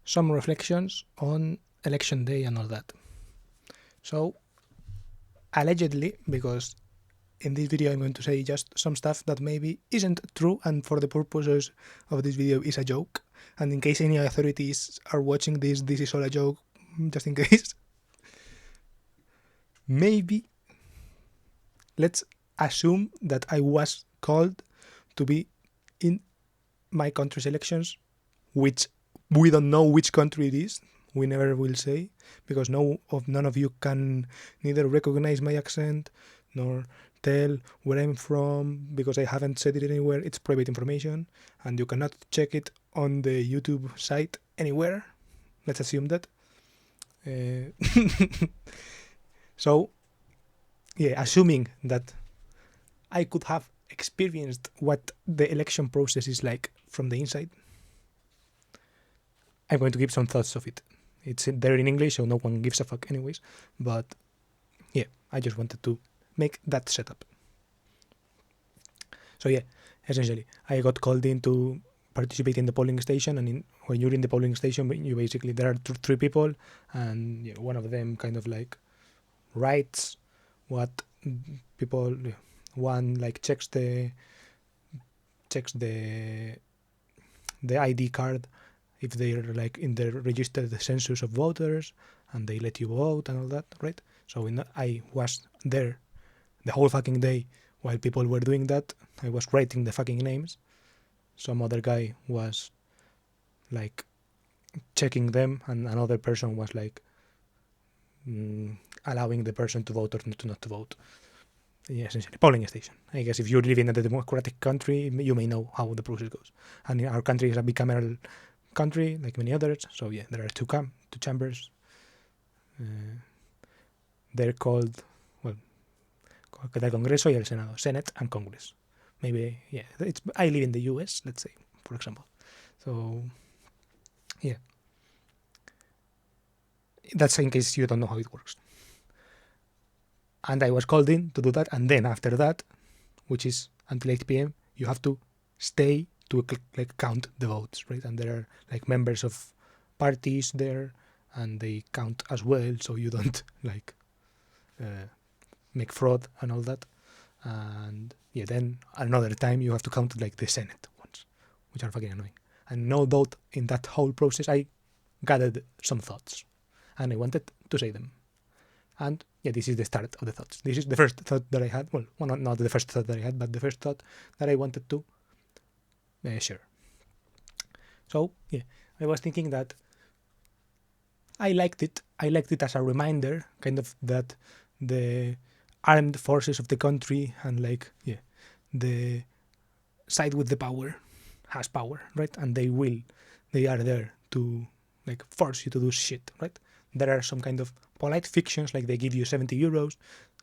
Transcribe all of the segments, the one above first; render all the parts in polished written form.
some reflections on election day and all that. So, allegedly, because in this video I'm going to say just some stuff that maybe isn't true, and for the purposes of this video is a joke, and in case any authorities are watching this is all a joke, just in case. Maybe let's assume that I was called to be in my country's elections, which we don't know which country it is. We never will say, because none of you can neither recognize my accent nor tell where I'm from, because I haven't said it anywhere. It's private information, and you cannot check it on the YouTube site anywhere. Let's assume that. So, yeah, assuming that I could have experienced what the election process is like from the inside, I'm going to give some thoughts of it. It's there in English, so no one gives a fuck anyways. But yeah, I just wanted to make that setup. So yeah, essentially, I got called in to participate in the polling station, and when you're in the polling station, you basically, there are three people, and yeah, one of them kind of like writes what people, one like checks the ID card if they're like in the registered census of voters, and they let you vote and all that, right? So I was there the whole fucking day while people were doing that. I was writing the fucking names. Some other guy was like checking them, and another person was like allowing the person to vote or not to vote. Yeah, essentially, polling station. I guess if you live in a democratic country, you may know how the process goes. And our country is a bicameral country, like many others. So yeah, there are two chambers. They're called, well, el Congreso y el Senado, Senate and Congress. Maybe, yeah, I live in the US, let's say, for example. So, yeah. That's in case you don't know how it works. And I was called in to do that, and then after that, which is until 8 p.m., you have to stay to like count the votes, right? And there are like members of parties there, and they count as well, so you don't like make fraud and all that. And yeah, then another time you have to count like the Senate ones, which are fucking annoying. And no doubt in that whole process, I gathered some thoughts, and I wanted to say them. And yeah, this is the start of the thoughts. This is the first thought that I had. Well, not the first thought that I had, but the first thought that I wanted to share. So yeah, I was thinking that I liked it. I liked it as a reminder, kind of, that the armed forces of the country and like, yeah, the side with the power has power, right? And they are there to like force you to do shit, right? There are some kind of polite fictions, like they give you 70 euros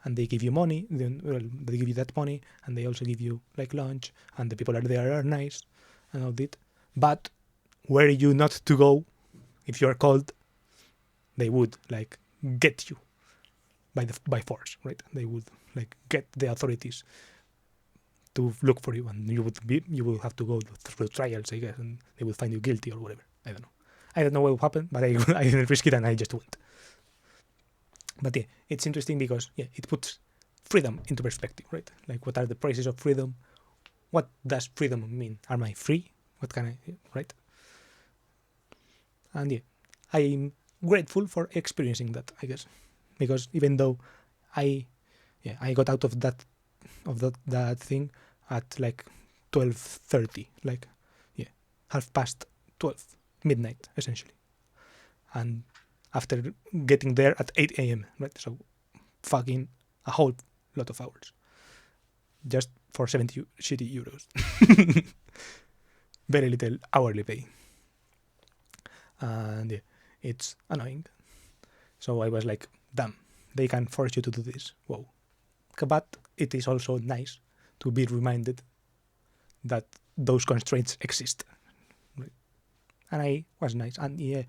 and they give you money, they give you that money, and they also give you like lunch, and the people are nice and all that. But were you not to go, if you are called, they would like get you by force, right? They would like get the authorities to look for you, and you will have to go through trials, I guess, and they will find you guilty or whatever. I don't know what will happen, but I didn't risk it, and I just went. But yeah, it's interesting because yeah, it puts freedom into perspective, right? Like, what are the prices of freedom? What does freedom mean? Am I free? What can I, right? And yeah, I'm grateful for experiencing that, I guess, because even though I got out of that thing at like 12:30, like yeah, 12:30, midnight essentially, and after getting there at 8 a.m., right? So fucking a whole lot of hours just for 70 shitty euros. Very little hourly pay. And yeah, it's annoying. So I was like, damn, they can force you to do this. Whoa. But it is also nice to be reminded that those constraints exist. Right? And I was nice. And yeah,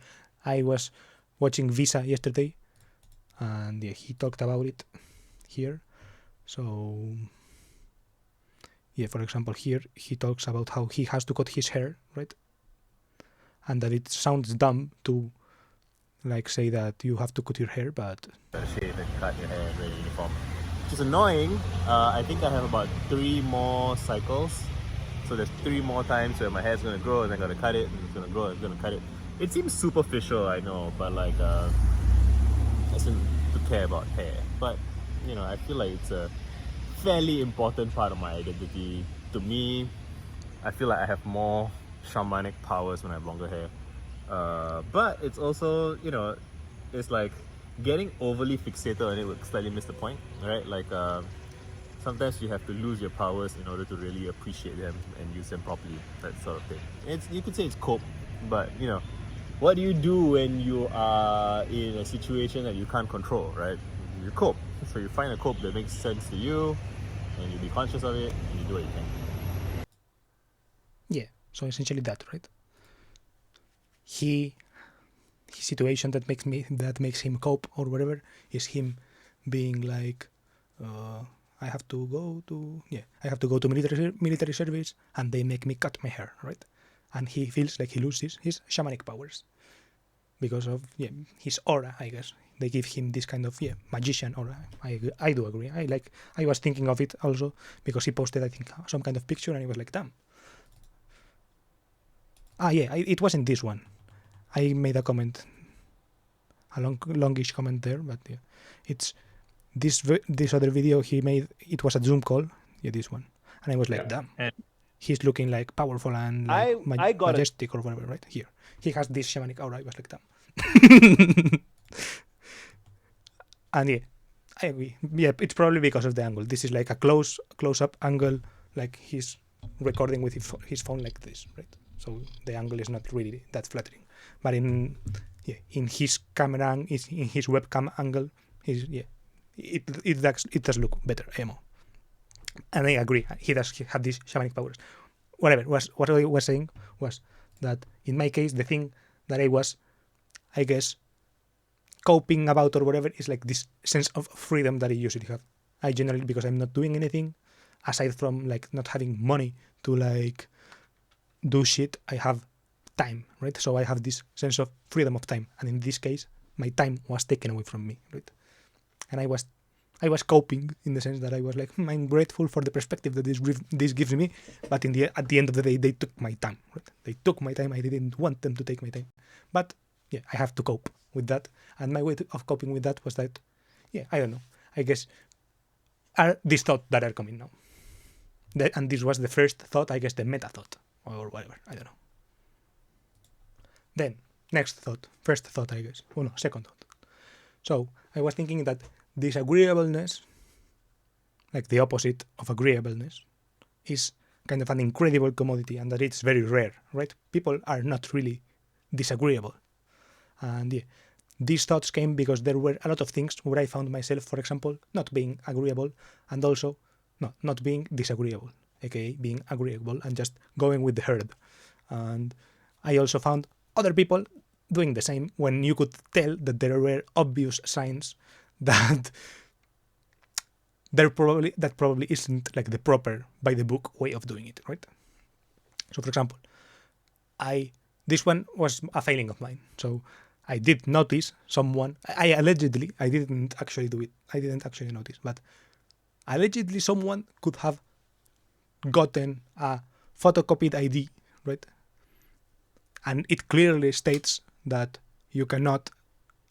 I was watching Visa yesterday, and yeah, he talked about it here. So yeah, for example, here he talks about how he has to cut his hair, right? and that it sounds dumb to like say that you have to cut your hair, but shave and cut your hair very uniform, which is annoying. I think I have about 3 more cycles, so there's 3 more times where my hair's gonna grow and I'm gonna cut it, and it's gonna grow and I'm gonna cut it. It seems superficial, I know, but like doesn't to care about hair, but you know, I feel like it's a fairly important part of my identity. To me, I feel like I have more shamanic powers when I have longer hair, but it's also, you know, it's like getting overly fixated on it would slightly miss the point, right? Like sometimes you have to lose your powers in order to really appreciate them and use them properly, that sort of thing. It's, you could say it's cope, but you know, what do you do when you are in a situation that you can't control, right? You cope. So you find a cope that makes sense to you, and you be conscious of it, and you do what you can. yeah. So essentially that, right? His situation that makes him cope or whatever is him being like, I have to go to military service, and they make me cut my hair, right? And he feels like he loses his shamanic powers because of his aura, I guess. They give him this kind of magician aura. I do agree. I was thinking of it also because he posted, I think, some kind of picture, and I was like, damn. It wasn't this one. I made a comment, a longish comment there, but yeah, it's this other video he made. It was a Zoom call, this one, and I was like, damn, And he's looking like powerful and like I got majestic or whatever, right? Here, he has this shamanic aura. I was like, damn. And I agree. Yeah, it's probably because of the angle. This is like a close up angle, like he's recording with his phone like this, right? So the angle is not really that flattering. But in his camera, in his webcam angle, it does look better, emo. And I agree. He have these shamanic powers. What I was saying was that in my case, the thing that I was, I guess, coping about or whatever is like this sense of freedom that I usually have. I generally, because I'm not doing anything aside from like not having money to like do shit, I have time, right? So I have this sense of freedom of time, and in this case, my time was taken away from me, right? And I was coping in the sense that I was like, I'm grateful for the perspective that this gives me, but at the end of the day, they took my time, right? They took my time. I didn't want them to take my time, but I have to cope with that. And my way of coping with that was that, I don't know. I guess these thoughts that are coming now. And this was the first thought, I guess, the meta thought or whatever. I don't know. Then, next thought. First thought, I guess. Oh no, second thought. So, I was thinking that disagreeableness, like the opposite of agreeableness, is kind of an incredible commodity, and that it's very rare, right? People are not really disagreeable. And these thoughts came because there were a lot of things where I found myself, for example, not being agreeable, and also not being disagreeable, aka being agreeable and just going with the herd. And I also found other people doing the same when you could tell that there were obvious signs that probably isn't like the proper by the book way of doing it, right? So for example, this one was a failing of mine. So I did notice someone, I didn't actually do it. I didn't actually notice, but allegedly someone could have gotten a photocopied ID, right? And it clearly states that you cannot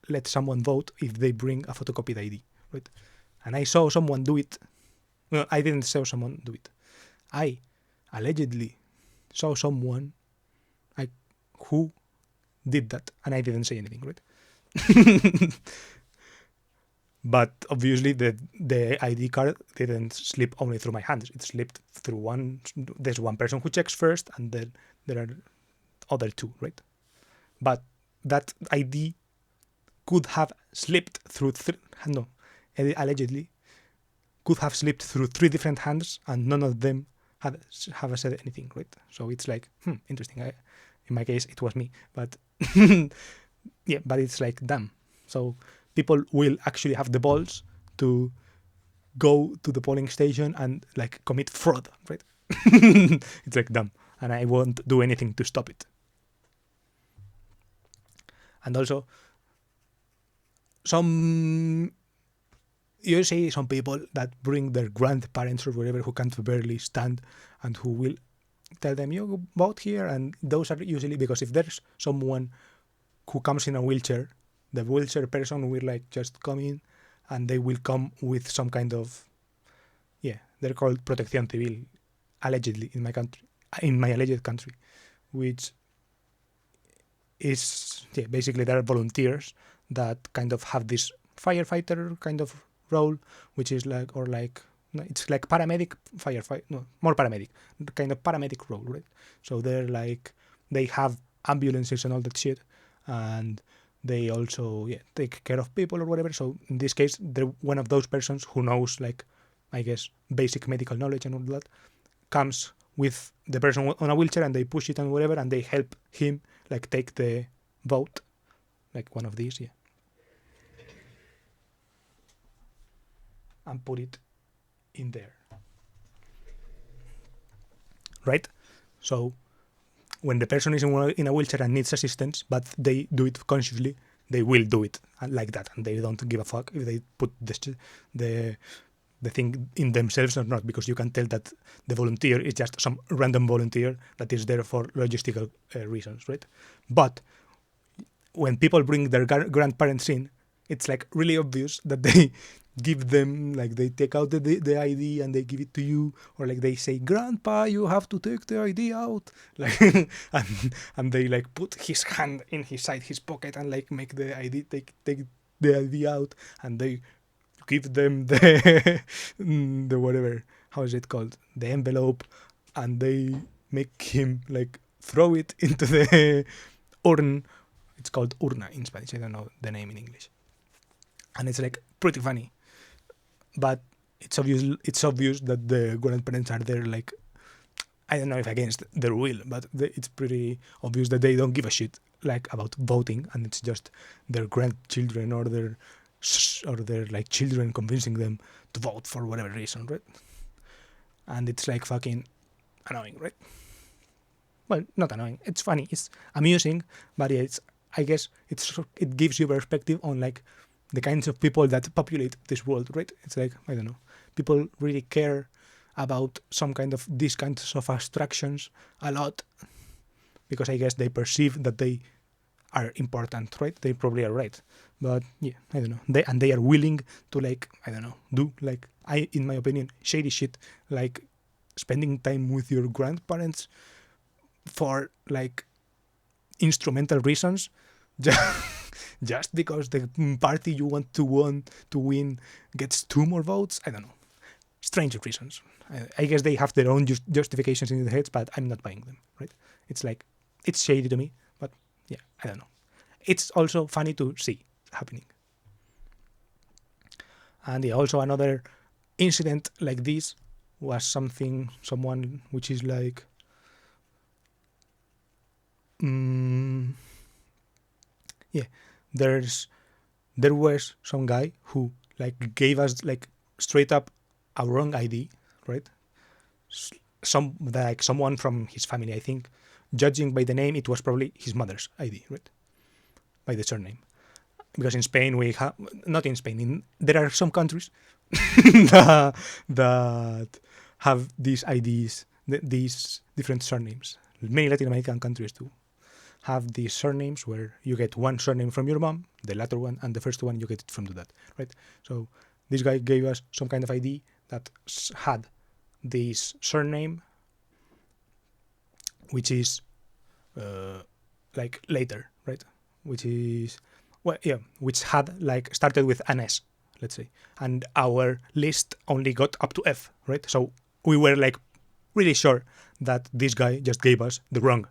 let someone vote if they bring a photocopied ID, right? And I saw someone do it. Well, I didn't saw someone do it. I allegedly saw someone who did that, and I didn't say anything, right? But obviously the ID card didn't slip only through my hands. It slipped through one. There's one person who checks first, and then there are other two, right? But that ID could have slipped through allegedly could have slipped through 3 different hands, and none of them have said anything, right? So it's like, interesting. In my case, it was me, but but it's like, damn. So people will actually have the balls to go to the polling station and like commit fraud, right? It's like, damn, and I won't do anything to stop it. And also, you see some people that bring their grandparents or whatever who can't barely stand and who will tell them, you vote here. And those are usually because if there's someone who comes in a wheelchair, the wheelchair person will like just come in and they will come with some kind of, they're called protección civil, allegedly in my alleged country, which is, basically there are volunteers that kind of have this firefighter kind of role, which is like, or like, no, it's like paramedic firefight, no, more paramedic, kind of paramedic role, right? So they're like, they have ambulances and all that shit, and they also take care of people or whatever. So in this case, they're one of those persons who knows, like, I guess, basic medical knowledge and all that, comes with the person on a wheelchair and they push it and whatever, and they help him like take the vote, like one of these, and put it in there, right? So when the person is in a wheelchair and needs assistance, but they do it consciously, they will do it like that, and they don't give a fuck if they put the thing in themselves or not, because you can tell that the volunteer is just some random volunteer that is there for logistical reasons, right? But when people bring their grandparents in, it's like really obvious that they give them, like, they take out the ID and they give it to you, or like they say, grandpa, you have to take the ID out, like, and they like put his hand in his pocket and like make the ID, take the ID out, and they give them the the whatever, how is it called, the envelope, and they make him like throw it into the urn. It's called urna in Spanish, I don't know the name in English, and it's like pretty funny, but it's obvious that the grandparents are there, like, I don't know if against their will, but it's pretty obvious that they don't give a shit like about voting, and it's just their grandchildren or their like children convincing them to vote for whatever reason, right? And it's like fucking annoying, right? Well, not annoying, it's funny, it's amusing, but I guess it gives you perspective on like the kinds of people that populate this world, right? It's like, I don't know, people really care about some kind of these kinds of abstractions a lot, because I guess they perceive that they are important, right? They probably are right, but I don't know. They are willing to, like, I don't know, do like, in my opinion, shady shit, like spending time with your grandparents for like instrumental reasons, just because the party you want to win gets 2 more votes. I don't know, strange reasons. I guess they have their own justifications in their heads, but I'm not buying them, right? It's like, it's shady to me, but I don't know. It's also funny to see happening. And also another incident like this was someone which is like, there was some guy who like gave us like straight up a wrong ID, right? Someone from his family, I think, judging by the name, it was probably his mother's ID, right? By the surname. Because in Spain we have, not in Spain, there are some countries that have these IDs, these different surnames. Many Latin American countries too have these surnames where you get one surname from your mom, the latter one, and the first one you get it from the dad, right? So this guy gave us some kind of ID that had this surname, which is like later, right? Which is, which had like started with an S, let's say, and our list only got up to F, right? So we were like really sure that this guy just gave us the wrong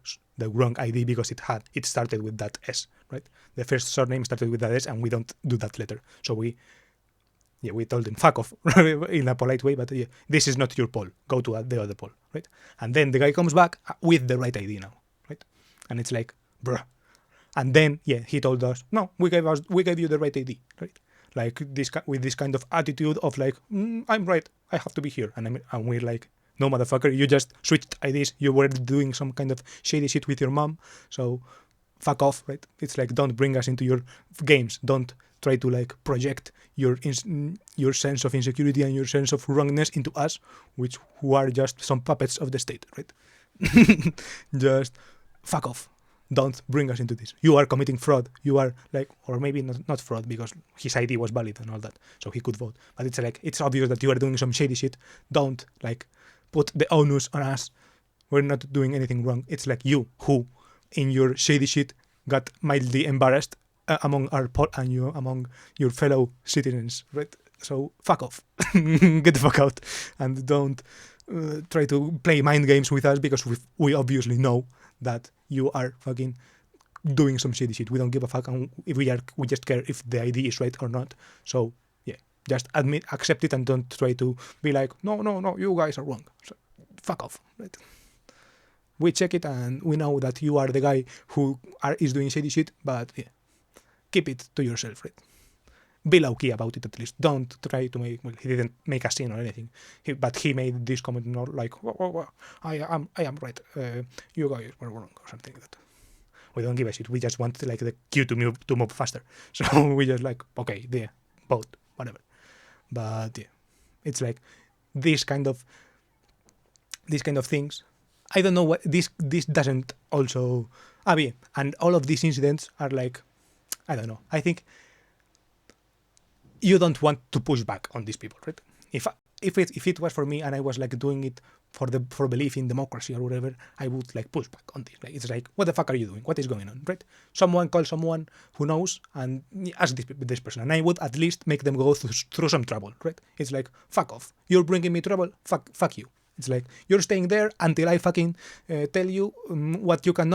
ID because it started with that S, right? The first surname started with that S, and we don't do that letter. So we told him, fuck off, in a polite way, but this is not your poll. Go to the other poll, right? And then the guy comes back with the right ID now, right? And it's like, bruh. And then, he told us, no, we gave you the right ID, right? Like with this kind of attitude of like, I'm right, I have to be here. And we're like, no, motherfucker, you just switched IDs. You were doing some kind of shady shit with your mom. So fuck off, right? It's like, don't bring us into your games. Don't try to like project your sense of insecurity and your sense of wrongness into us, who are just some puppets of the state, right? Just fuck off. Don't bring us into this. You are committing fraud. You are like, or maybe not fraud, because his ID was valid and all that, so he could vote. But it's like, it's obvious that you are doing some shady shit. Don't like put the onus on us. We're not doing anything wrong. It's like you who, in your shady shit, got mildly embarrassed among your fellow citizens, right? So fuck off. Get the fuck out, and don't try to play mind games with us, because we obviously know that you are fucking doing some shady shit. We don't give a fuck, and we just care if the ID is right or not. So yeah, just accept it, and don't try to be like, no, you guys are wrong. So, fuck off, right? We check it, and we know that you are the guy who is doing shady shit, but yeah, keep it to yourself, right? Be low-key about it at least. Don't try to make, well, he didn't make a scene or anything, but he made this comment, not like, I am right, you guys were wrong, or something like that. We don't give a shit. We just want like the queue to move faster. So we just like, okay, there, vote, whatever. But yeah, it's like this kind of things. I don't know what this doesn't also. And all of these incidents are like, I don't know. I think you don't want to push back on these people, right? If it was for me and I was like doing it for belief in democracy or whatever, I would like push back on this. Like, it's like, what the fuck are you doing? What is going on, right? Someone call someone who knows and ask this person, and I would at least make them go through some trouble, right? It's like, fuck off. You're bringing me trouble. Fuck you. It's like, you're staying there until I fucking tell you what you can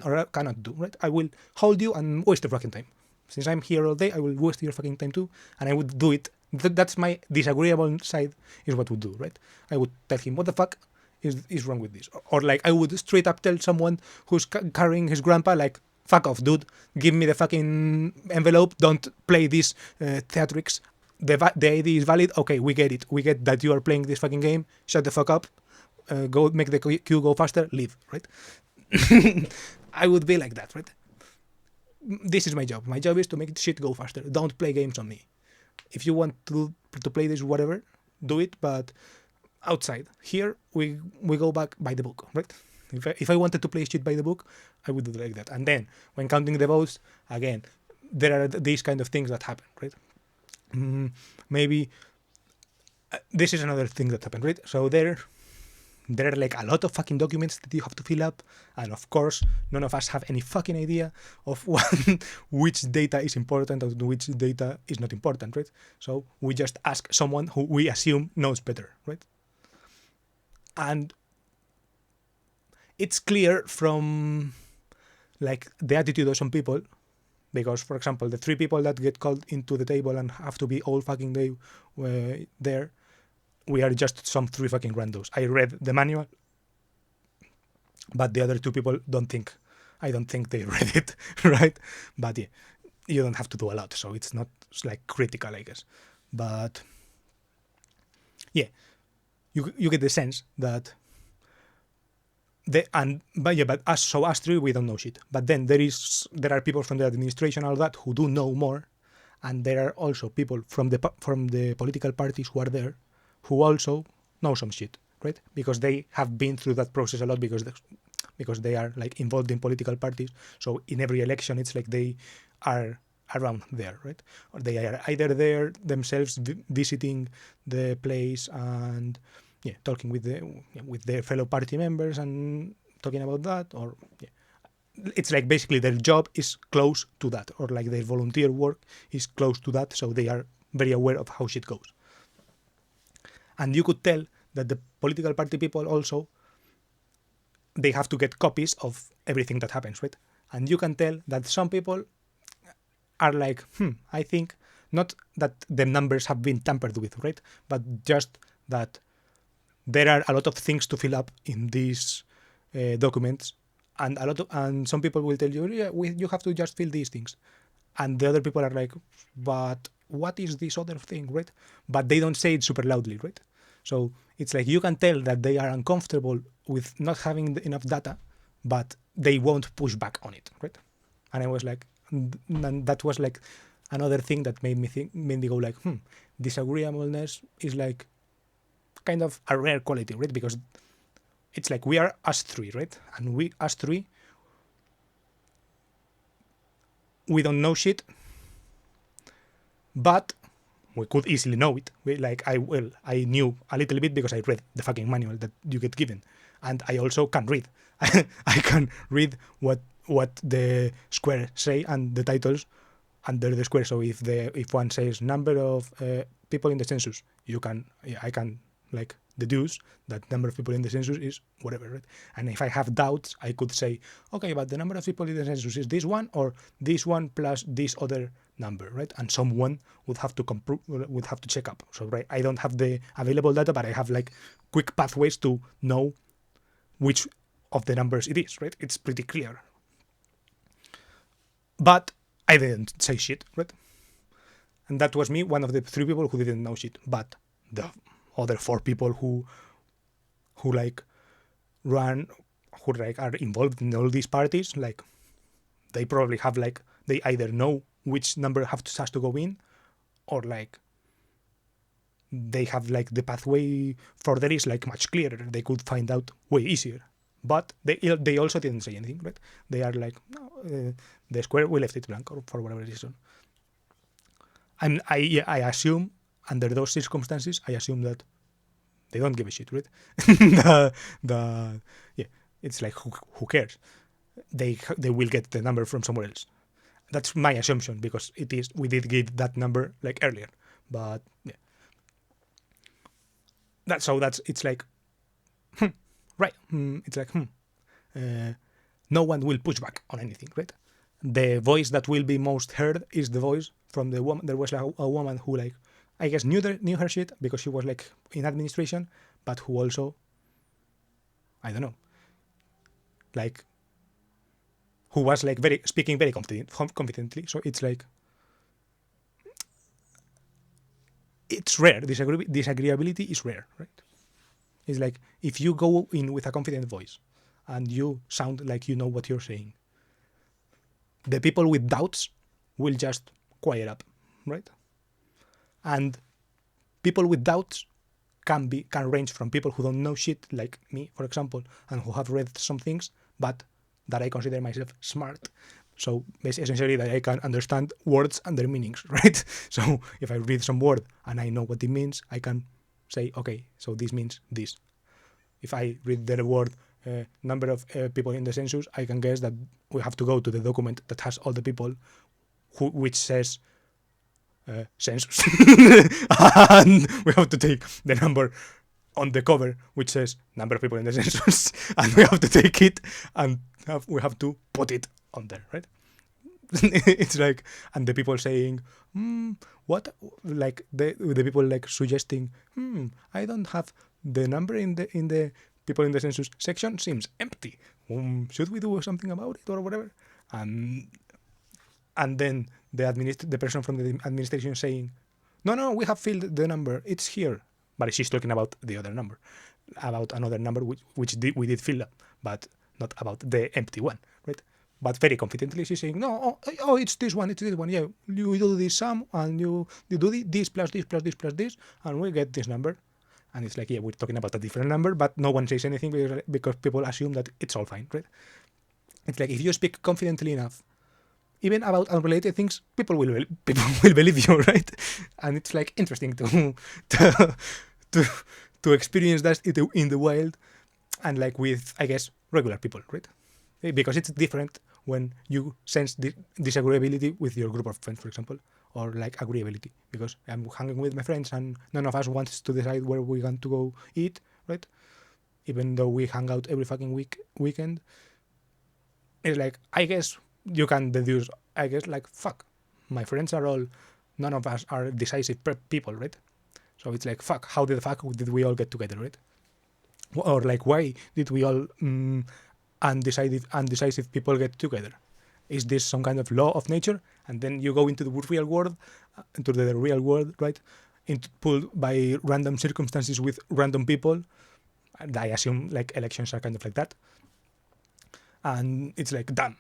or cannot do, right? I will hold you and waste your fucking time. Since I'm here all day, I will waste your fucking time too, and I would do it. That's my disagreeable side, is what I would do, right? I would tell him, what the fuck is wrong with this? Or like, I would straight up tell someone who's carrying his grandpa, like, fuck off, dude. Give me the fucking envelope. Don't play these theatrics. The ID is valid. Okay, we get it. We get that you are playing this fucking game. Shut the fuck up. Go make the queue go faster. Leave, right? I would be like that, right? This is my job. My job is to make shit go faster. Don't play games on me. If you want to play this, whatever, do it. But outside here, we go back by the book, right? If I wanted to play shit by the book, I would do it like that. And then when counting the votes, again, there are these kind of things that happen, right? Maybe this is another thing that happened, right? So there are like a lot of fucking documents that you have to fill up, and of course none of us have any fucking idea of which data is important and which data is not important, right? So we just ask someone who we assume knows better, right? And it's clear from like the attitude of some people, because for example, the 3 people that get called into the table and have to be all fucking day there, we are just some 3 fucking randos. I read the manual, but the other 2 people I don't think they read it, right? But yeah, you don't have to do a lot, so it's not like critical, I guess. But yeah, you get the sense that but us 3, we don't know shit. But then there are people from the administration, all that, who do know more, and there are also people from the political parties who are there, who also know some shit, right? Because they have been through that process a lot, because they are like involved in political parties. So in every election, it's like they are around there, right? Or they are either there themselves visiting the place and talking with their fellow party members and talking about that, or it's like basically their job is close to that, or like their volunteer work is close to that, so they are very aware of how shit goes. And you could tell that the political party people also, they have to get copies of everything that happens, right? And you can tell that some people are like, I think not that the numbers have been tampered with, right? But just that there are a lot of things to fill up in these documents, and some people will tell you, you have to just fill these things, and the other people are like, but what is this other thing, right? But they don't say it super loudly, right? So it's like you can tell that they are uncomfortable with not having enough data, but they won't push back on it, right? And I was like, and that was like another thing that made me go like, disagreeableness is like kind of a rare quality, right? Because it's like we are us three, right? And we us three, we don't know shit, but we could easily know it. I knew a little bit because I read the fucking manual that you get given, and I also can read. I can read what the square say and the titles under the square. So if one says number of people in the census, I can like deduce that number of people in the census is whatever, right? And if I have doubts, I could say, okay, but the number of people in the census is this one or this one plus this other number, right? And someone would have to check up. So right, I don't have the available data, but I have like quick pathways to know which of the numbers it is, right? It's pretty clear. But I didn't say shit, right? And that was me, one of the 3 people who didn't know shit. But the other 4 people who like run, who like are involved in all these parties, like they probably have like, they either know which number has to go in, or like they have like the pathway further is like much clearer. They could find out way easier. But they also didn't say anything, right? They are like, no, the square, we left it blank for whatever reason. And I assume, under those circumstances, I assume that they don't give a shit, right? It's like, who cares? They will get the number from somewhere else. That's my assumption, because we did give that number like earlier. But yeah. It's like, right. It's like, no one will push back on anything, right? The voice that will be most heard is the voice from the woman. There was like a woman who, like, I guess knew her shit because she was like in administration, but who also, I don't know, like, who was like speaking very confidently. So it's like, it's rare. Disagreeability is rare, right? It's like, if you go in with a confident voice and you sound like you know what you're saying, the people with doubts will just quiet up, right? And people with doubts can range from people who don't know shit, like me, for example, and who have read some things, but that I consider myself smart. So essentially that I can understand words and their meanings, right? So if I read some word and I know what it means, I can say, okay, so this means this. If I read the word number of people in the census, I can guess that we have to go to the document that has all the people, which says census. And we have to take the number on the cover, which says number of people in the census, and we have to take it and we have to put it on there, right? It's like, and the people saying, what, like the people like suggesting, I don't have the number in the people in the census section, seems empty. Should we do something about it or whatever? And then the person from the administration saying, no, we have filled the number, it's here. But she's talking about the other number, about another number which we did fill up, but not about the empty one, right? But very confidently she's saying, no, it's this one, yeah, you do this sum, and you do this plus this plus this plus this, and we get this number. And it's like, yeah, we're talking about a different number, but no one says anything because people assume that it's all fine, right? It's like, if you speak confidently enough, even about unrelated things, people will believe you, right? And it's like interesting to experience that in the wild, and like with, I guess, regular people, right? Because it's different when you sense disagreeability with your group of friends, for example, or like agreeability, because I'm hanging with my friends and none of us wants to decide where we want to go eat, right? Even though we hang out every fucking weekend. It's like, I guess you can deduce, I guess, like, fuck, my friends are all, none of us are decisive people, right? So it's like, fuck, how the fuck did we all get together, right? Or like, why did we all undecisive people get together? Is this some kind of law of nature? And then you go into the real world, right? Pulled by random circumstances with random people. I assume like elections are kind of like that. And it's like, damn,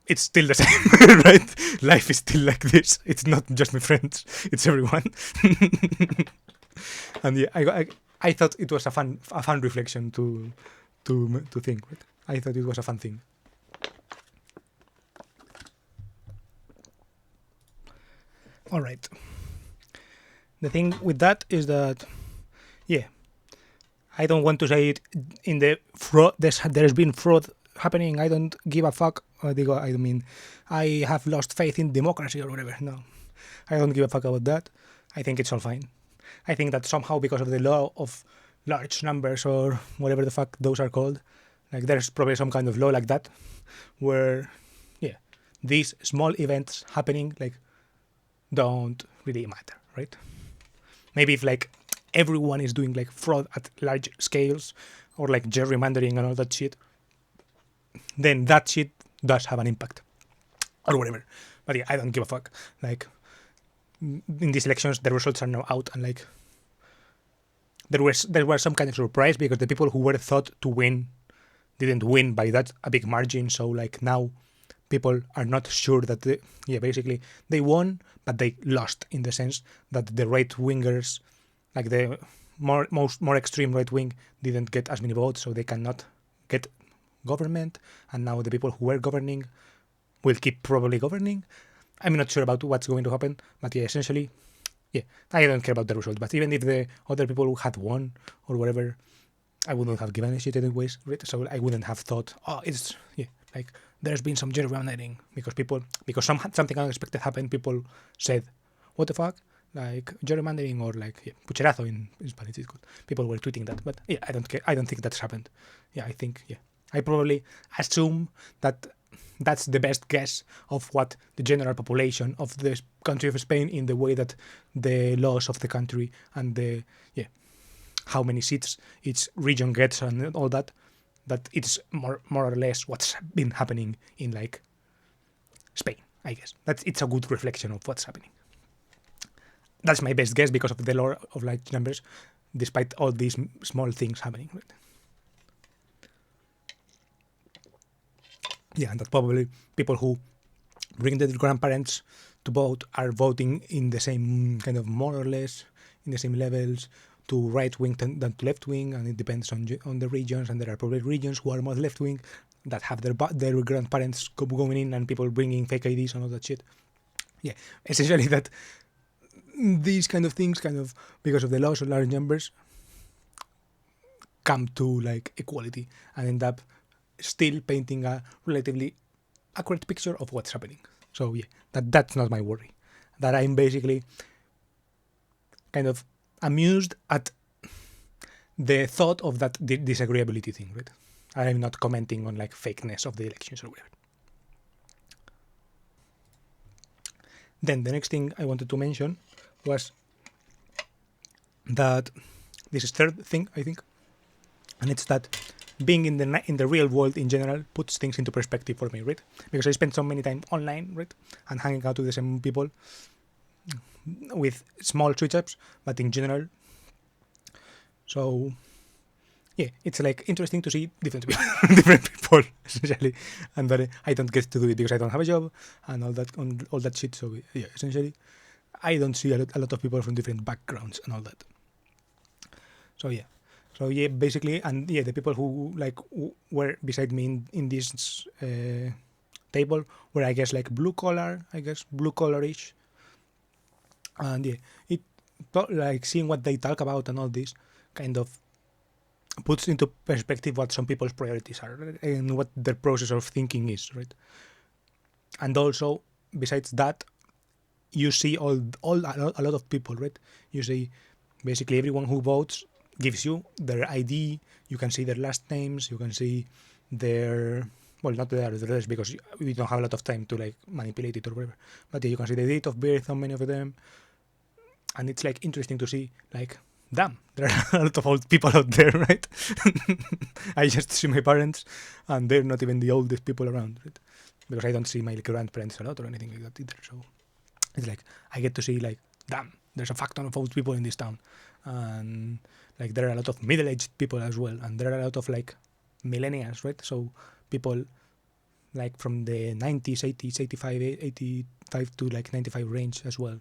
it's still the same, right? Life is still like this. It's not just my friends; it's everyone. And yeah, I thought it was a fun reflection to think. Right? I thought it was a fun thing. All right. The thing with that is that, yeah, I don't want to say it in the fraud. There's been fraud happening. I don't give a fuck. I mean, I have lost faith in democracy or whatever. No, I don't give a fuck about that. I think it's all fine. I think that somehow because of the law of large numbers or whatever the fuck those are called, like there's probably some kind of law like that, where, yeah, these small events happening like don't really matter, right? Maybe if like everyone is doing like fraud at large scales or like gerrymandering and all that shit, then that shit does have an impact or whatever. But yeah, I don't give a fuck. Like in these elections, the results are now out, and like there was some kind of surprise because the people who were thought to win didn't win by that a big margin. So like now people are not sure that basically they won, but they lost in the sense that the right wingers, like the more extreme right wing, didn't get as many votes, so they cannot get government. And now the people who were governing will keep probably governing. I'm not sure about what's going to happen, but yeah, essentially, yeah, I don't care about the result. But even if the other people who had won or whatever, I wouldn't have given a shit anyways, right? So I wouldn't have thought, oh, it's like there's been some gerrymandering because something unexpected happened. People said, what the fuck? Like gerrymandering or like pucherazo in Spanish it's called. People were tweeting that, but yeah, I don't care. I don't think that's happened. Yeah, I think I probably assume that that's the best guess of what the general population of the country of Spain, in the way that the laws of the country and the how many seats each region gets and all that it's more or less what's been happening in like Spain. I guess it's a good reflection of what's happening. That's my best guess because of the law of large numbers, despite all these small things happening. Right? Yeah, and that probably people who bring their grandparents to vote are voting in the same kind of more or less in the same levels to right wing than to left wing, and it depends on the regions. And there are probably regions who are more left wing that have their grandparents going in and people bringing fake IDs and all that shit. Yeah, essentially that these kind of things, kind of because of the laws of large numbers, come to like equality and end up still painting a relatively accurate picture of what's happening. So yeah, that's not my worry. That I'm basically kind of amused at the thought of that disagreeability thing, right? I'm not commenting on like fakeness of the elections or whatever. Then the next thing I wanted to mention was that this is third thing, I think, and it's that being in the real world in general puts things into perspective for me, right? Because I spend so many time online, right, and hanging out with the same people with small switch ups, but in general. So yeah, it's like interesting to see different people essentially, and that I don't get to do it because I don't have a job and all that shit. So yeah, essentially, I don't see a lot of people from different backgrounds and all that. So yeah, basically, and yeah, the people who like were beside me in this table were, I guess, like blue collar-ish, and yeah, it like seeing what they talk about and all this kind of puts into perspective what some people's priorities are, right? And what their process of thinking is, right? And also, besides that, you see a lot of people, right? You see basically everyone who votes gives you their ID. You can see their last names. You can see their not their address because we don't have a lot of time to like manipulate it or whatever. But yeah, you can see the date of birth on many of them, and it's like interesting to see like, damn, there are a lot of old people out there, right? I just see my parents, and they're not even the oldest people around, right? Because I don't see my grandparents a lot or anything like that either. So it's like I get to see like, damn, there's a fuck ton of old people in this town, and like there are a lot of middle-aged people as well, and there are a lot of like millennials, right? So people like from the 90s, 80s, 85 to like 95 range as well.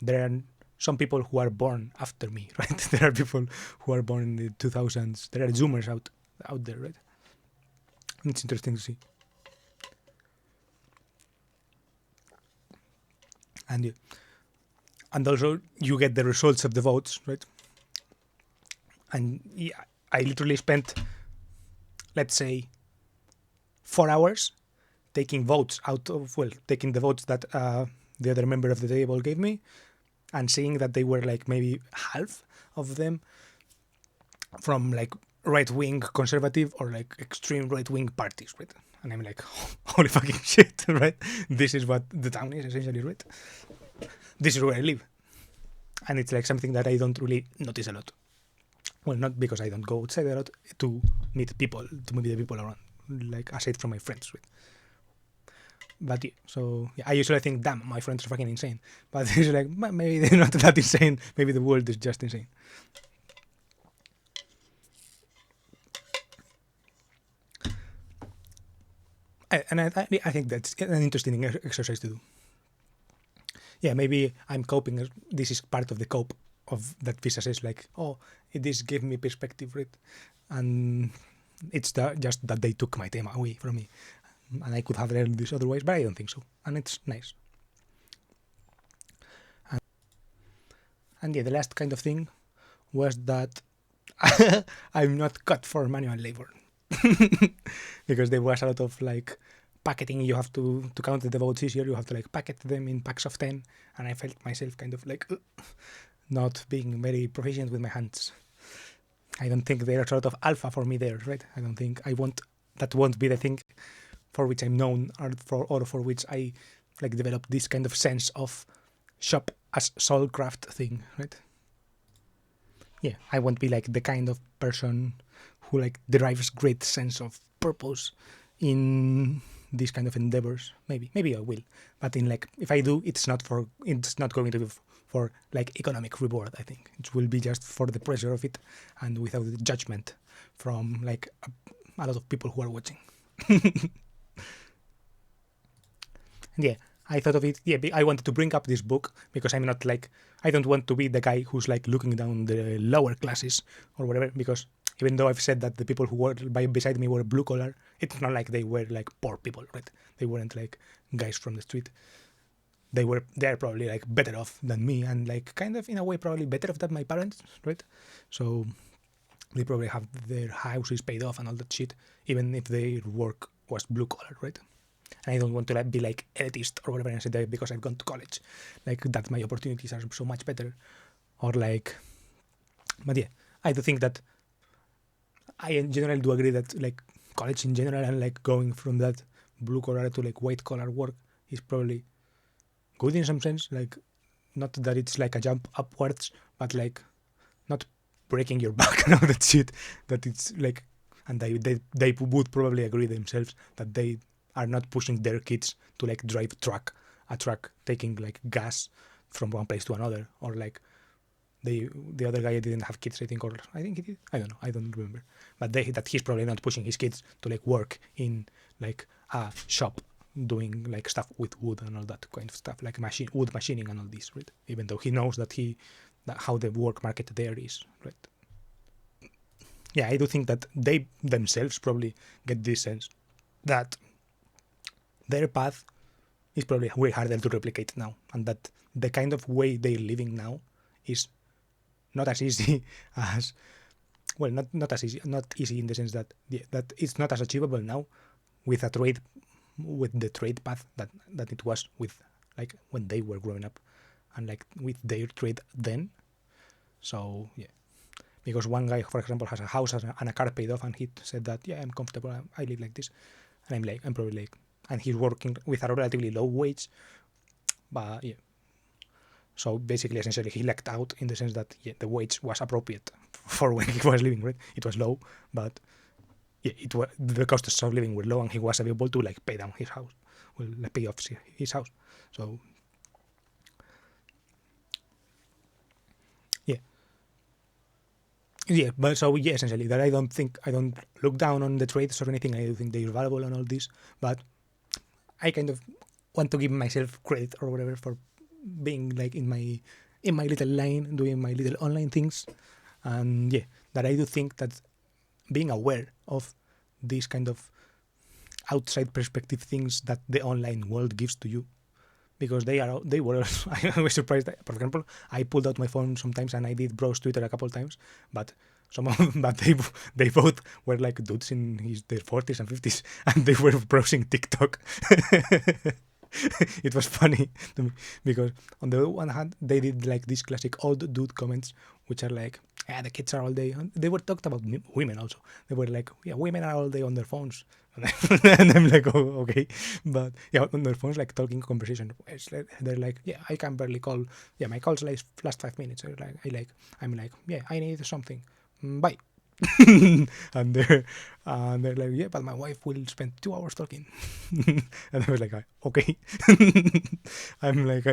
There are some people who are born after me, right? There are people who are born in the 2000s. There are Zoomers out there, right? It's interesting to see. And also you get the results of the votes, right? And yeah, I literally spent, let's say, 4 hours taking votes taking the votes that the other member of the table gave me, and seeing that they were like maybe half of them from like right-wing conservative or like extreme right-wing parties, right? And I'm like, holy fucking shit, right? This is what the town is essentially, right? This is where I live. And it's like something that I don't really notice a lot. Well, not because I don't go outside a lot to meet people, to meet the people around, like aside from my friends, right? But yeah, so yeah, I usually think, damn, my friends are fucking insane. But it's like, maybe they're not that insane. Maybe the world is just insane. And I think that's an interesting exercise to do. Yeah, maybe I'm coping. This is part of the cope of that visa says like, oh, this gave me perspective, right? And it's just that they took my tema away from me, and I could have learned this otherwise, but I don't think so, and it's nice. And yeah, the last kind of thing was that I'm not cut for manual labor because there was a lot of like packeting. You have to count the votes easier. You have to like packet them in packs of 10, and I felt myself kind of like not being very proficient with my hands. I don't think there's a lot of alpha for me there, right? I don't think that won't be the thing for which I'm known, or for which I like develop this kind of sense of shop as soulcraft thing, right? Yeah, I won't be like the kind of person who like derives great sense of purpose in these kind of endeavors. Maybe I will, but in like if I do, it's not going to be for like economic reward. I think it will be just for the pleasure of it and without judgment from like a lot of people who are watching. Yeah, I thought of it. Yeah, I wanted to bring up this book because I'm not like, I don't want to be the guy who's like looking down the lower classes or whatever. Because even though I've said that the people who were beside me were blue collar, it's not like they were like poor people, right? They weren't like guys from the street. They're probably like better off than me, and like kind of in a way probably better off than my parents, right? So they probably have their houses paid off and all that shit, even if their work was blue collar, right? And I don't want to like be like elitist or whatever and say that because I've gone to college, like that my opportunities are so much better, or like. But yeah, I do think that I in general do agree that like college in general and like going from that blue collar to like white collar work is probably good in some sense. Like, not that it's like a jump upwards, but like not breaking your back and all that shit. That it's like, and they would probably agree themselves that they are not pushing their kids to like drive a truck taking like gas from one place to another, or like the other guy didn't have kids, I think, or I think he did. I don't know. I don't remember. But that he's probably not pushing his kids to like work in like a shop doing like stuff with wood and all that kind of stuff, like wood machining and all this, right? Even though he knows that how the work market there is, right? Yeah, I do think that they themselves probably get this sense that their path is probably way harder to replicate now, and that the kind of way they're living now is not as easy as, well, not as easy, not easy in the sense that that it's not as achievable now with the trade path that it was with like when they were growing up, and like with their trade then. So yeah, because one guy, for example, has a house and a car paid off, and he said that, yeah, I'm comfortable, I live like this, and I'm probably like, and he's working with a relatively low wage, but yeah. So basically, essentially, he lucked out in the sense that the wage was appropriate for when he was living, right? It was low, but yeah, the costs of living were low, and he was able to like pay down his house, like pay off his house. So yeah, Yeah, but so yeah, essentially that I don't look down on the trades or anything. I do think they're valuable and all this, but I kind of want to give myself credit or whatever for being like in my little lane, doing my little online things, and yeah, that I do think that being aware of these kind of outside perspective things that the online world gives to you, because they were I was surprised that, for example, I pulled out my phone sometimes and I did browse Twitter a couple of times, but some of but they both were like dudes in their 40s and 50s and they were browsing TikTok. It was funny to me because on the one hand they did like these classic old dude comments which are like, yeah, the kids are all day they were talked about women also. They were like, yeah, women are all day on their phones. And I'm like, oh, okay, but yeah, on their phones, like talking conversation. It's like, they're like, yeah, I can barely call. Yeah, my calls last 5 minutes. I'm like, yeah, I need something. Bye. and they're like, yeah, but my wife will spend 2 hours talking. And I was like, okay. I'm like,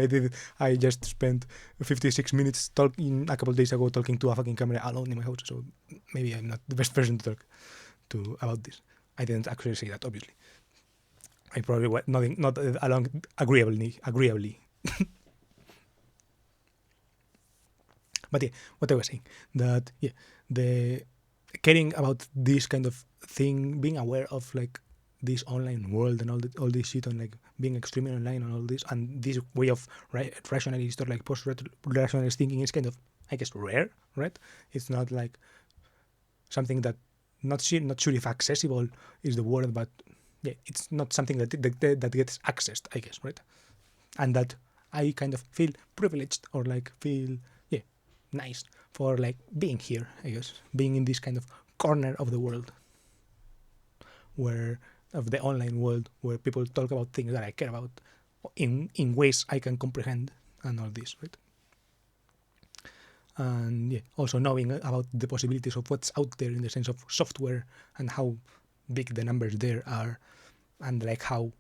I just spent 56 minutes talking a couple of days ago talking to a fucking camera alone in my house. So maybe I'm not the best person to talk to about this. I didn't actually say that, obviously. I probably went not along agreeably. But yeah, what I was saying, that yeah, the caring about this kind of thing, being aware of like this online world and all this shit, and like being extremely online and all this, and this way of rationalist or like post-rationalist thinking is kind of, I guess, rare, right? It's not like something that not sure if accessible is the word, but yeah, it's not something that gets accessed, I guess, right? And that I kind of feel privileged or like feel nice for like being here, I guess, being in this kind of corner of the world where of the online world where people talk about things that I care about in ways I can comprehend and all this, right? And yeah, also knowing about the possibilities of what's out there in the sense of software and how big the numbers there are, and like how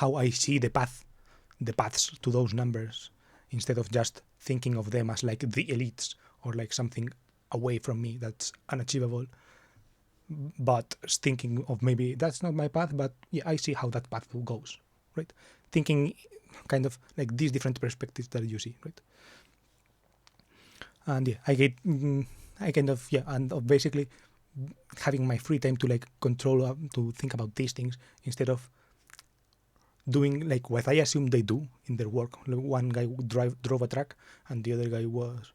I see the paths to those numbers, instead of just thinking of them as like the elites or like something away from me that's unachievable, but thinking of maybe that's not my path, but yeah, I see how that path goes, right? Thinking kind of like these different perspectives that you see, right? And yeah, I kind of and of basically having my free time to like control to think about these things instead of doing like what I assume they do in their work. Like one guy drove a truck, and the other guy was.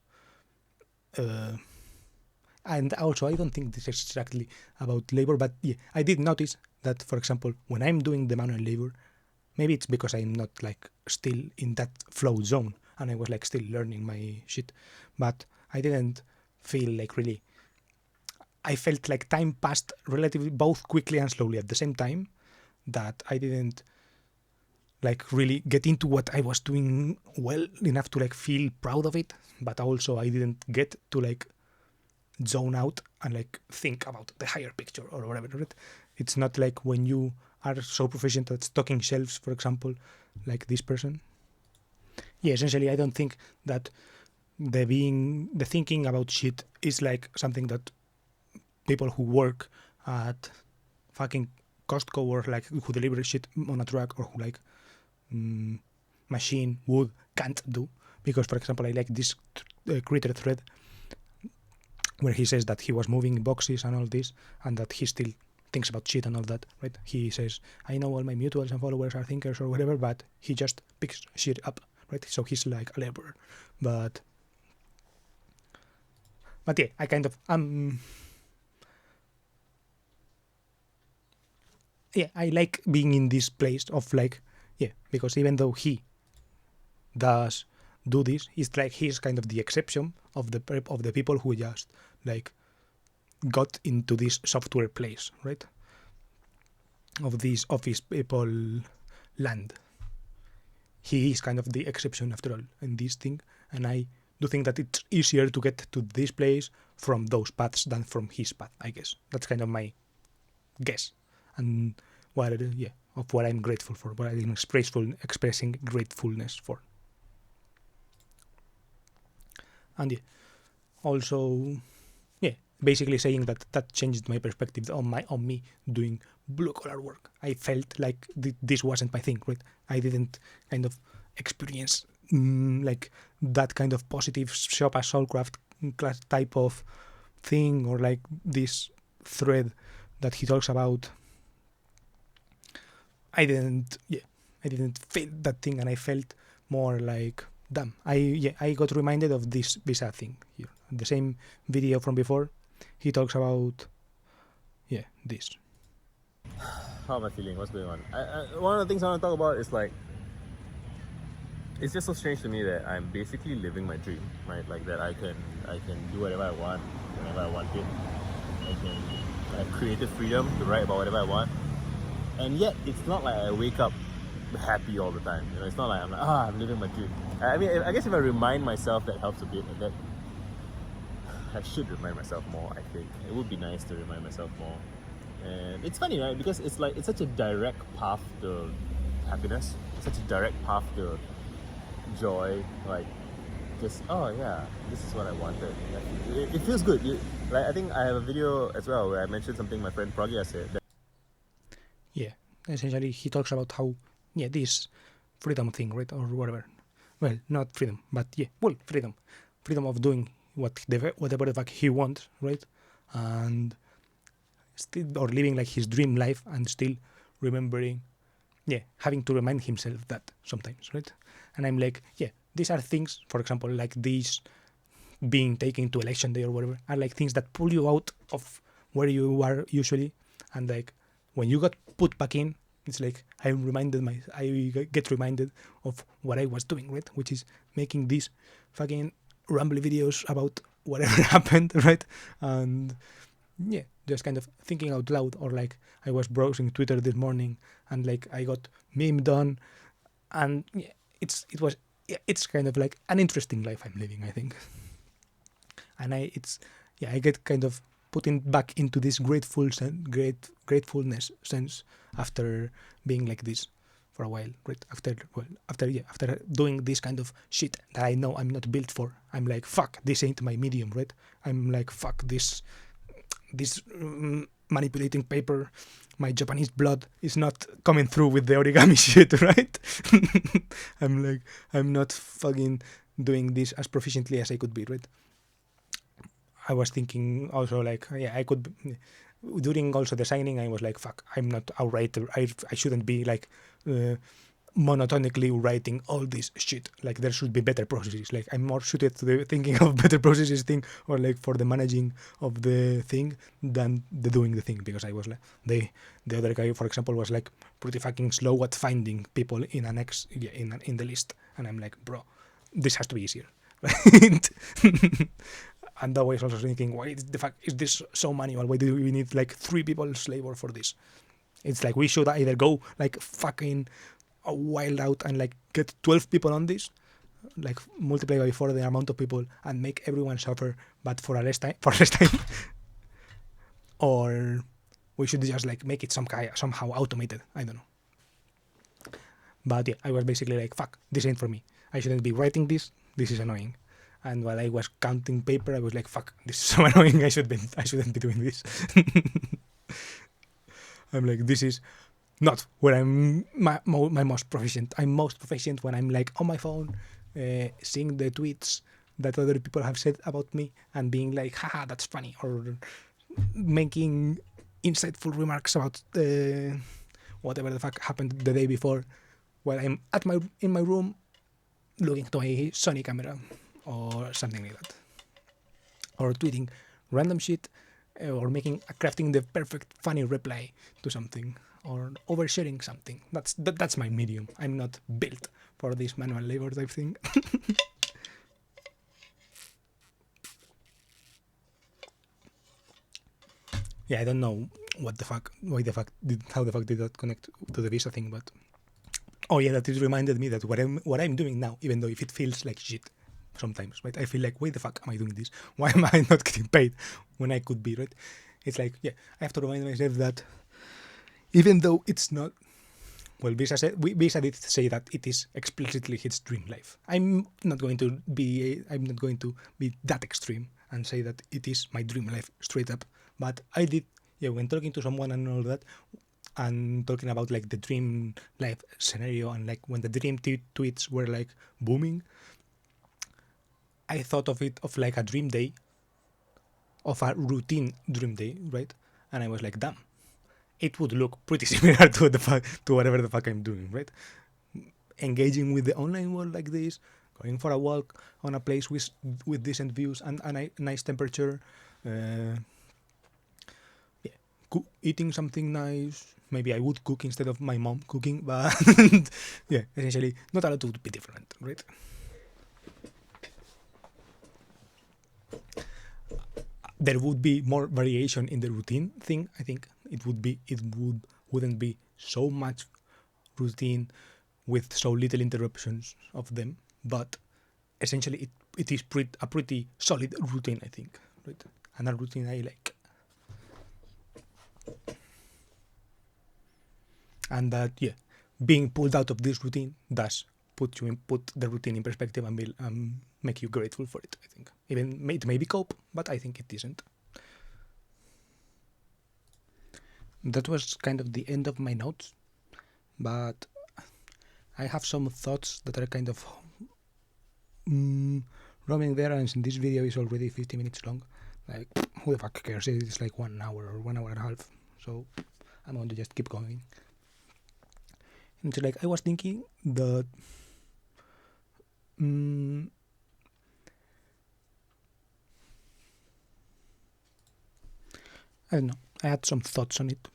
And also, I don't think this is exactly about labor, but yeah, I did notice that, for example, when I'm doing the manual labor, maybe it's because I'm not like still in that flow zone, and I was like still learning my shit, but I didn't feel like really. I felt like time passed relatively both quickly and slowly at the same time, that I didn't like really get into what I was doing well enough to like feel proud of it, but also I didn't get to like zone out and like think about the higher picture or whatever, right? It's not like when you are so proficient at stocking shelves, for example, like this person. Yeah, essentially, I don't think that the thinking about shit is like something that people who work at fucking Costco or like who deliver shit on a truck or who like machine wood can't do. Because, for example, I like this Critter thread where he says that he was moving boxes and all this, and that he still thinks about shit and all that, right? He says, I know all my mutuals and followers are thinkers or whatever, but he just picks shit up, right? So he's like a laborer. But yeah, I kind of yeah, I like being in this place of like, yeah, because even though he does do this, it's like he's kind of the exception of the people who just like got into this software place, right? Of this office people land. He is kind of the exception after all in this thing, and I do think that it's easier to get to this place from those paths than from his path, I guess. That's kind of my guess. And of what I'm grateful for, what I'm expressing gratefulness for. And yeah, also basically saying that changed my perspective on me doing blue collar work. I felt like this wasn't my thing, right? I didn't kind of experience like that kind of positive shop as soulcraft class type of thing, or like this thread that he talks about. I didn't feel that thing, and I felt more like, damn, I got reminded of this visa thing here. The same video from before, he talks about this. How am I feeling? What's going on? One of the things I want to talk about is like, it's just so strange to me that I'm basically living my dream, right? Like that I can do whatever I want whenever I want it. I have creative freedom to write about whatever I want, and yet it's not like I wake up happy all the time. You know, it's not like I'm like, I'm living my dream. I mean, I guess if I remind myself, that helps a bit, and that I should remind myself more. I think it would be nice to remind myself more. And it's funny, right? Because it's like it's such a direct path to happiness. It's such a direct path to joy. Like, just this is what I wanted. It feels good. Like, I think I have a video as well where I mentioned something my friend Pragya said. Yeah, essentially he talks about how this freedom thing, right, or whatever. Well, not freedom, but freedom of doing whatever the fuck he wants, right, and still, or living like his dream life, and still remembering, having to remind himself that sometimes, right? And I'm like, these are things, for example, like these being taken to election day or whatever, are like things that pull you out of where you are usually, and like when you got put back in, it's like I get reminded of what I was doing, right? Which is making these fucking rambly videos about whatever happened, right? And just kind of thinking out loud, or like I was browsing Twitter this morning and like I got meme done, and it's kind of like an interesting life I'm living, I think. And I get kind of putting back into this gratefulness sense after being like this for a while, right? After doing this kind of shit that I know I'm not built for. I'm like, fuck, this ain't my medium, right? I'm like, fuck, this manipulating paper, my Japanese blood is not coming through with the origami shit, right? I'm like, I'm not fucking doing this as proficiently as I could be, right? I was thinking also like, I could, during also the signing, I was like, fuck, I'm not a writer. I shouldn't be like monotonically writing all this shit. Like, there should be better processes. Like, I'm more suited to the thinking of better processes thing, or like for the managing of the thing than the doing the thing, because I was like, the other guy, for example, was like pretty fucking slow at finding people in in the list, and I'm like, bro, this has to be easier. Right? And I was also thinking, why the fuck is this so manual? Why do we need like 3 people's labor for this? It's like we should either go like fucking wild out and like get 12 people on this, like multiply by 4 the amount of people and make everyone suffer, but for less time, or we should just like make it somehow automated. I don't know. But I was basically like, fuck, this ain't for me. I shouldn't be writing this. This is annoying. And while I was counting paper, I was like, fuck, this is so annoying. I shouldn't be doing this. I'm like, this is not where I'm my most proficient. I'm most proficient when I'm like on my phone, seeing the tweets that other people have said about me and being like, haha, that's funny, or making insightful remarks about whatever the fuck happened the day before, while I'm in my room looking to my Sony camera or something like that, or tweeting random shit, or crafting the perfect funny reply to something, or oversharing something. That's my medium. I'm not built for this manual labor type thing. I don't know how the fuck did that connect to the visa thing, but that it reminded me that what I'm doing now, even though if it feels like shit sometimes, right? I feel like, why the fuck am I doing this? Why am I not getting paid when I could be, right? It's like, I have to remind myself that even though it's not, well, Visa did say that it is explicitly his dream life. I'm not going to be that extreme. and say that it is my dream life straight up. But I did, when talking to someone and all that, and talking about like the dream life scenario, and like when the dream tweets were like booming, I thought of it of like a dream day, of a routine dream day, right? And I was like, damn, it would look pretty similar to whatever the fuck I'm doing, right? Engaging with the online world like this, going for a walk on a place with decent views and a nice temperature, eating something nice. Maybe I would cook instead of my mom cooking, but essentially not a lot would be different, right? There would be more variation in the routine thing. I think wouldn't be so much routine with so little interruptions of them, but essentially it is a pretty solid routine, I think, right? And a routine I like. And that, being pulled out of this routine does put the routine in perspective and make you grateful for it, I think. Even it may be cope, but I think it isn't. That was kind of the end of my notes, but I have some thoughts that are kind of roaming there, and this video is already 50 minutes long. Like, who the fuck cares? It's like 1 hour or 1 hour and a half, so I'm going to just keep going. And so, like, I was thinking that I don't know, I had some thoughts on it.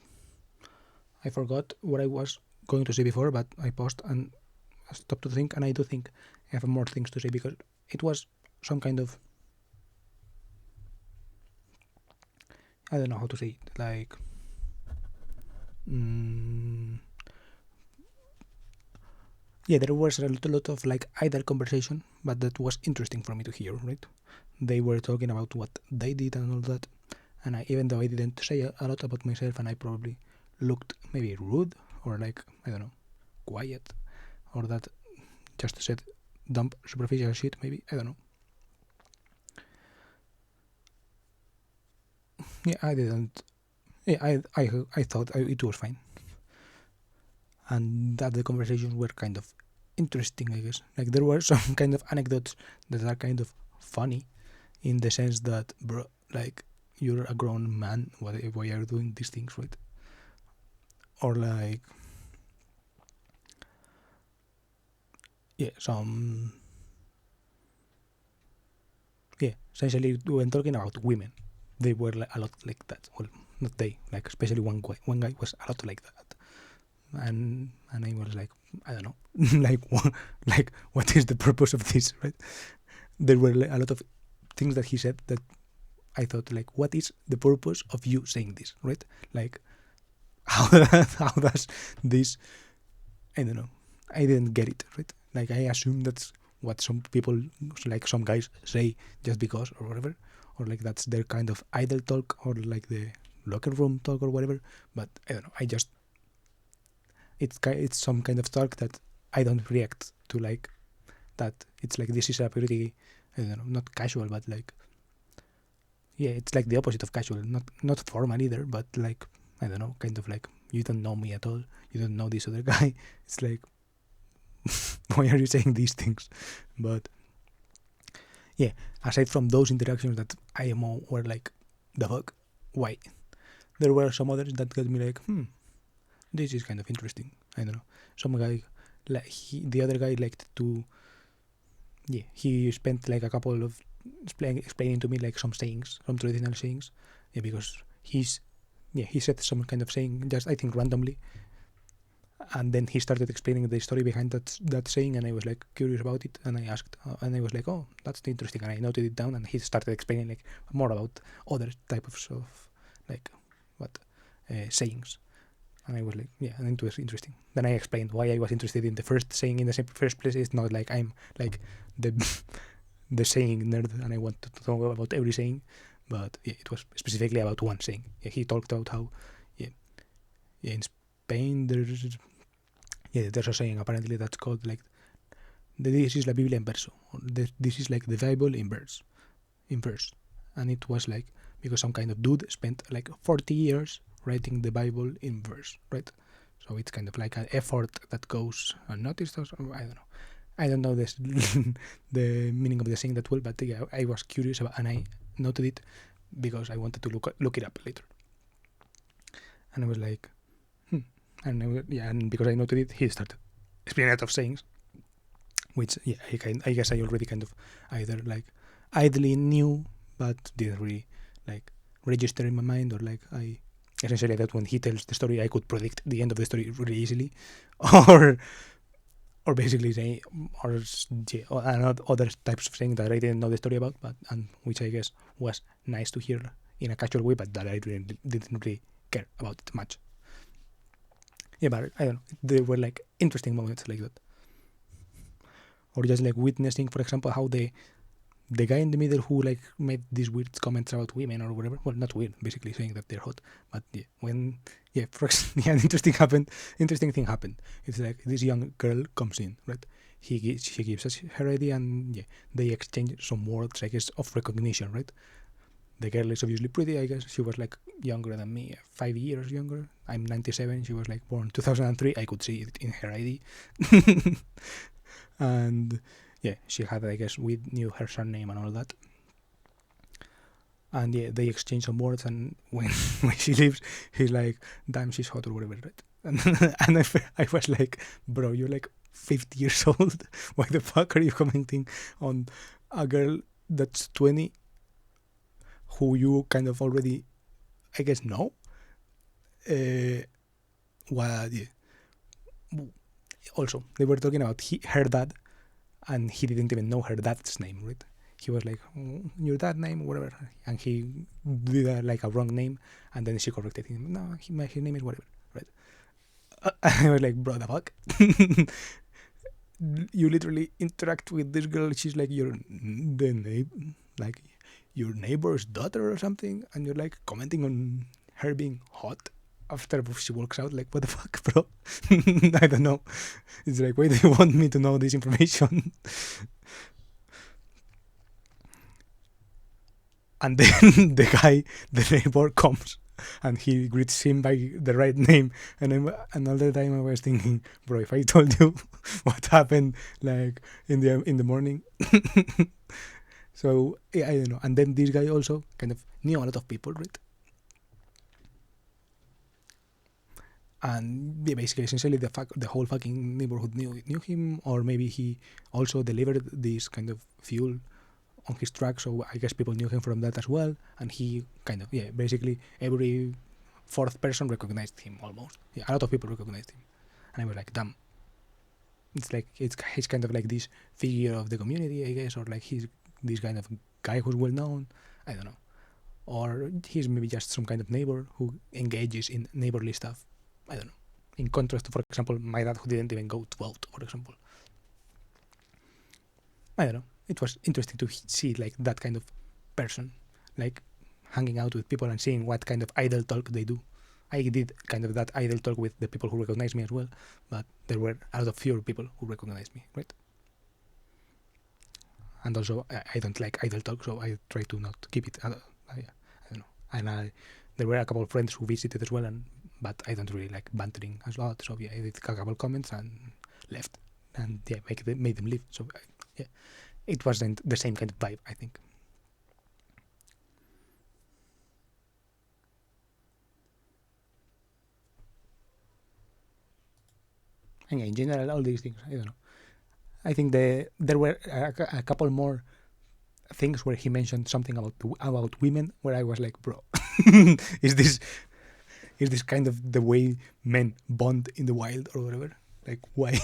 I forgot what I was going to say before, but I paused and stopped to think, and I do think I have more things to say, because it was some kind of, I don't know how to say it, like, there was a lot of like idle conversation, but that was interesting for me to hear, right? They were talking about what they did and all that, and even though I didn't say a lot about myself, and I probably looked maybe rude or like, I don't know, quiet, or that just said dumb superficial shit, maybe, I don't know. I didn't. I thought it was fine, and that the conversations were kind of interesting, I guess. Like, there were some kind of anecdotes that are kind of funny, in the sense that, bro, like, you're a grown man, why are you doing these things, right? Or like, essentially when talking about women, they were like a lot like that. Well, not they, like, especially one guy was a lot like that, and I was like, I don't know, like what is the purpose of this, right? There were like a lot of things that he said that I thought, like, what is the purpose of you saying this, right? Like, how does this, I don't know, I didn't get it, right? Like, I assume that's what some people, like some guys, say just because, or whatever, or like that's their kind of idle talk, or like the locker room talk, or whatever. But I don't know, it's some kind of talk that I don't react to, like that. It's like, this is a pretty, I don't know, not casual, but like, it's like the opposite of casual, not formal either, but like, I don't know, kind of like, you don't know me at all, you don't know this other guy. It's like, why are you saying these things? But aside from those interactions that IMO were like, the fuck, why? There were some others that got me like, this is kind of interesting. I don't know. Some guy, like, the other guy liked to, he spent like a couple of explaining to me like some sayings, some traditional sayings, because he said some kind of saying just, I think, randomly, and then he started explaining the story behind that saying, and I was like curious about it, and I asked, and I was like, oh, that's interesting, and I noted it down, and he started explaining like more about other type of like sayings, and I was like, and it was interesting. Then I explained why I was interested in the first saying in the first place. It's not like I'm like the saying nerd and I want to talk about every saying, but it was specifically about one saying. He talked about how in Spain there's a saying apparently that's called like, this is la Biblia en verso, or this is like the Bible in verse, and it was like because some kind of dude spent like 40 years writing the Bible in verse, right? So it's kind of like an effort that goes unnoticed, or I don't know. I don't know this the meaning of the saying that well, but yeah, I was curious about, and I noted it because I wanted to look it up later. And I was like, and because I noted it, he started spinning out of sayings, which I guess I already kind of either like idly knew but didn't really like register in my mind, or like I essentially that when he tells the story I could predict the end of the story really easily, or basically say or other types of saying that I didn't know the story about, but and which I guess was nice to hear in a casual way, but that I didn't really care about it much. Yeah, but I don't know. There were like interesting moments like that, or just like witnessing, for example, how the guy in the middle who like made these weird comments about women or whatever. Well, not weird, basically saying that they're hot. But yeah, an interesting thing happened. It's like this young girl comes in, right? She gives us her ID, and yeah, they exchange some words, I guess, of recognition, right? The girl is obviously pretty, I guess. She was like younger than me, 5 years younger. I'm 97. She was like born 2003. I could see it in her ID. And yeah, she had, I guess, we knew her surname and all that. And yeah, they exchange some words, and when she leaves, he's like, damn, she's hot or whatever, right? And I was like, bro, you're like 50 years old. Why the fuck are you commenting on a girl that's 20 who you kind of already, I guess, know? Well, yeah. Also, they were talking about her dad, and he didn't even know her dad's name, right? He was like, your dad's name, whatever, and he did like a wrong name, and then she corrected him. No, his name is whatever, right? I was like, bro, the fuck? You literally interact with this girl. She's like your neighbor's daughter or something, and you're like commenting on her being hot after she walks out. Like, what the fuck, bro? I don't know. It's like, why do you want me to know this information? And then the neighbor comes, and he greets him by the right name. And another time I was thinking, bro, if I told you what happened like in the morning. So yeah, I don't know. And then this guy also kind of knew a lot of people, right? And yeah, basically, essentially, the whole fucking neighborhood knew him, or maybe he also delivered this kind of fuel on his truck, so I guess people knew him from that as well. And he kind of, basically every fourth person recognized him almost. Yeah, a lot of people recognized him, and I was like, damn. It's like he's kind of like this figure of the community, I guess, or like he's this kind of guy who's well known. I don't know, or he's maybe just some kind of neighbor who engages in neighborly stuff. I don't know. In contrast to, for example, my dad, who didn't even go to vote, for example. I don't know. It was interesting to see like that kind of person, like hanging out with people and seeing what kind of idle talk they do. I did kind of that idle talk with the people who recognized me as well, but there were a lot of fewer people who recognized me, right? And also, I don't like idle talk, so I try to not keep it. I don't know. And there were a couple of friends who visited as well, but I don't really like bantering a lot. So yeah, I did a couple of comments and left, and yeah, made them leave. So yeah, it wasn't the same kind of vibe, I think. And yeah, in general, all these things, I don't know. I think there were a couple more things where he mentioned something about women, where I was like, bro, is this kind of the way men bond in the wild or whatever? Like, why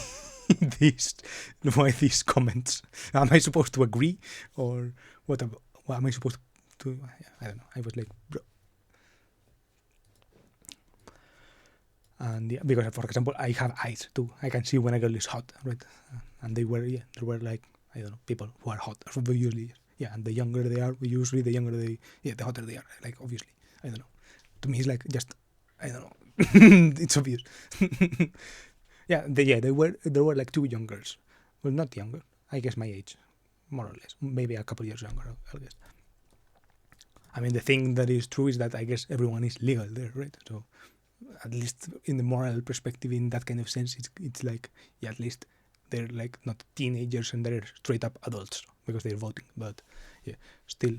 these comments? Am I supposed to agree, or what am I supposed to? I don't know. I was like, bro. And yeah, because for example, I have eyes too. I can see when a girl is hot, right? And there were like, I don't know, people who are hot usually. Yeah, and the younger they are, usually the younger the hotter they are. Like, obviously, I don't know. To me, it's like just, I don't know. It's obvious. Yeah, there were like two young girls. Well, not younger. I guess my age, more or less. Maybe a couple years younger, I guess. I mean, the thing that is true is that I guess everyone is legal there, right? So at least in the moral perspective, in that kind of sense, it's like, yeah, at least they're like not teenagers and they're straight up adults because they're voting. But yeah, still,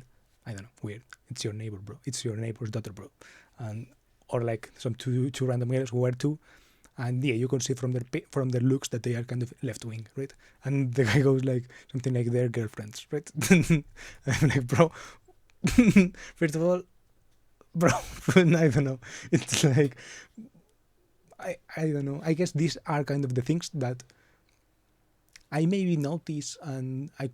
I don't know, weird. It's your neighbor, bro. It's your neighbor's daughter, bro. And or like some two random girls who are two, and yeah, you can see from their looks that they are kind of left wing, right? And the guy goes like something like their girlfriends, right? I'm like, bro. First of all, bro, I don't know. It's like I don't know. I guess these are kind of the things that I maybe notice, and I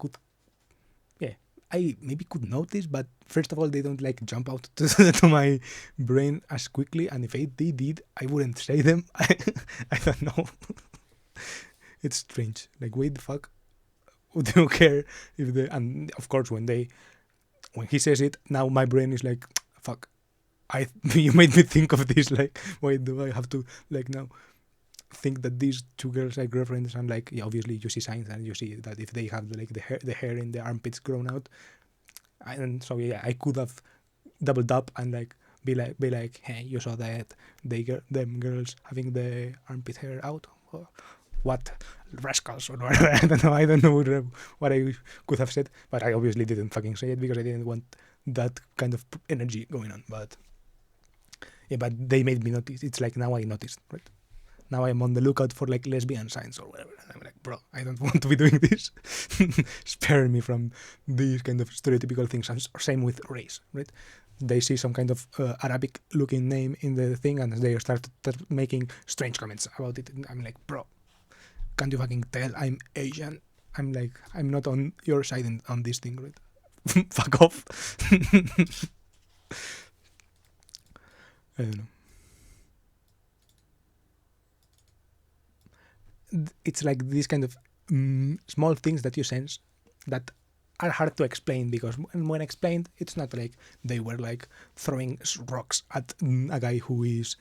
maybe could notice, but first of all, they don't like jump out to my brain as quickly, and if they did, I wouldn't say them. I don't know. It's strange. Like, wait, the fuck? Would you care if they? And of course, when he says it, now my brain is like, fuck. You made me think of this. Like, why do I have to like now think that these two girls are girlfriends? And like, yeah, obviously you see signs and you see that if they have like the hair in the armpits grown out, and so yeah, I could have doubled up and like be like, hey, you saw that them girls having the armpit hair out? What rascals or whatever. I don't know what I could have said, but I obviously didn't fucking say it because I didn't want that kind of energy going on. But yeah, but they made me notice. It's like now I noticed, right? Now I'm on the lookout for like lesbian signs or whatever. And I'm like, bro, I don't want to be doing this. Spare me from these kind of stereotypical things. And same with race, right? They see some kind of Arabic looking name in the thing and they start making strange comments about it. And I'm like, bro, can't you fucking tell I'm Asian? I'm like, I'm not on your side on this thing, right? Fuck off. I don't know. It's like these kind of small things that you sense that are hard to explain, because when explained, it's not like they were like throwing rocks at a guy who is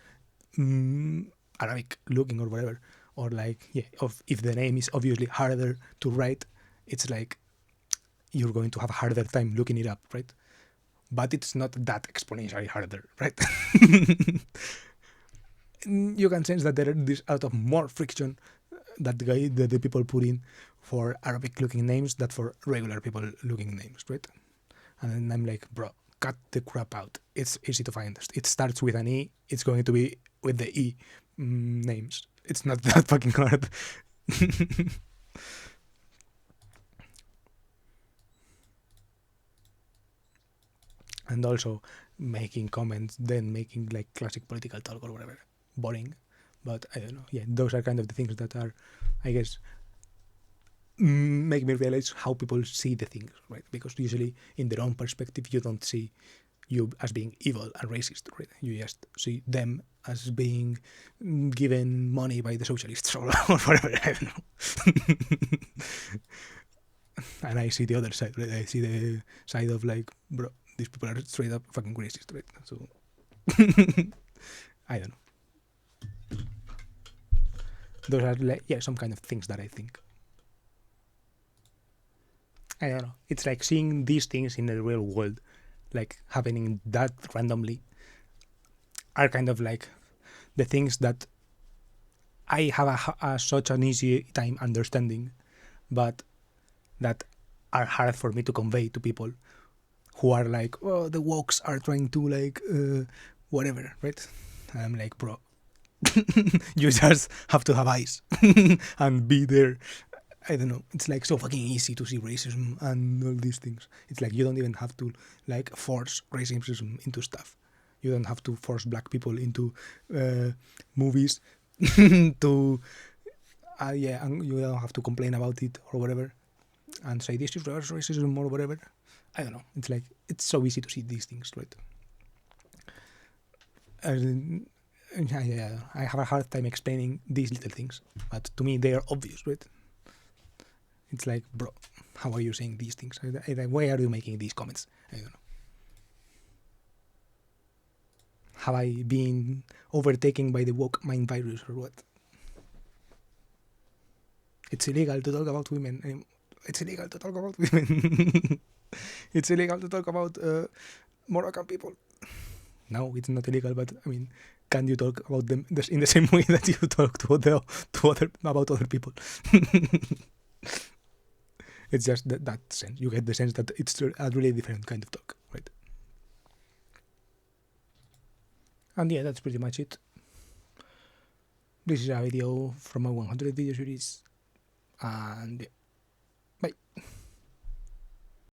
Arabic looking or whatever, or like, yeah, if the name is obviously harder to write, it's like you're going to have a harder time looking it up, right? But it's not that exponentially harder, right? You can sense that there is out of more friction that the people put in for Arabic looking names than for regular people looking names, right? And then I'm like, bro, cut the crap out. It's easy to find. It starts with an E. It's going to be with the E names. It's not that fucking hard. And also making comments, then making like classic political talk or whatever. Boring. But I don't know. Yeah, those are kind of the things that are, I guess, make me realize how people see the things, right? Because usually in their own perspective, you don't see you as being evil and racist, right? You just see them as being given money by the socialists or whatever, I don't know. And I see the other side, right? I see the side of like, bro, these people are straight up fucking racist, right? So, I don't know. Those are like, yeah, some kind of things that I think. I don't know. It's like seeing these things in the real world, like happening that randomly, are kind of like the things that I have such an easy time understanding, but that are hard for me to convey to people who are like, oh, the wokes are trying to like whatever, right? And I'm like, bro, you just have to have eyes and be there. I don't know. It's like so fucking easy to see racism and all these things. It's like you don't even have to like force racism into stuff. You don't have to force black people into movies to yeah, and you don't have to complain about it or whatever and say this is racism or whatever. I don't know. It's like it's so easy to see these things, right? Yeah, I have a hard time explaining these little things, but to me they are obvious, right? It's like, bro, how are you saying these things? Why are you making these comments? I don't know. Have I been overtaken by the woke mind virus or what? It's illegal to talk about women. It's illegal to talk about women. It's illegal to talk about Moroccan people. No, it's not illegal, but I mean, can you talk about them in the same way that you talk about other people? It's just that sense. You get the sense that it's a really different kind of talk, right? And yeah, that's pretty much it. This is a video from my 100 video series, and yeah, bye.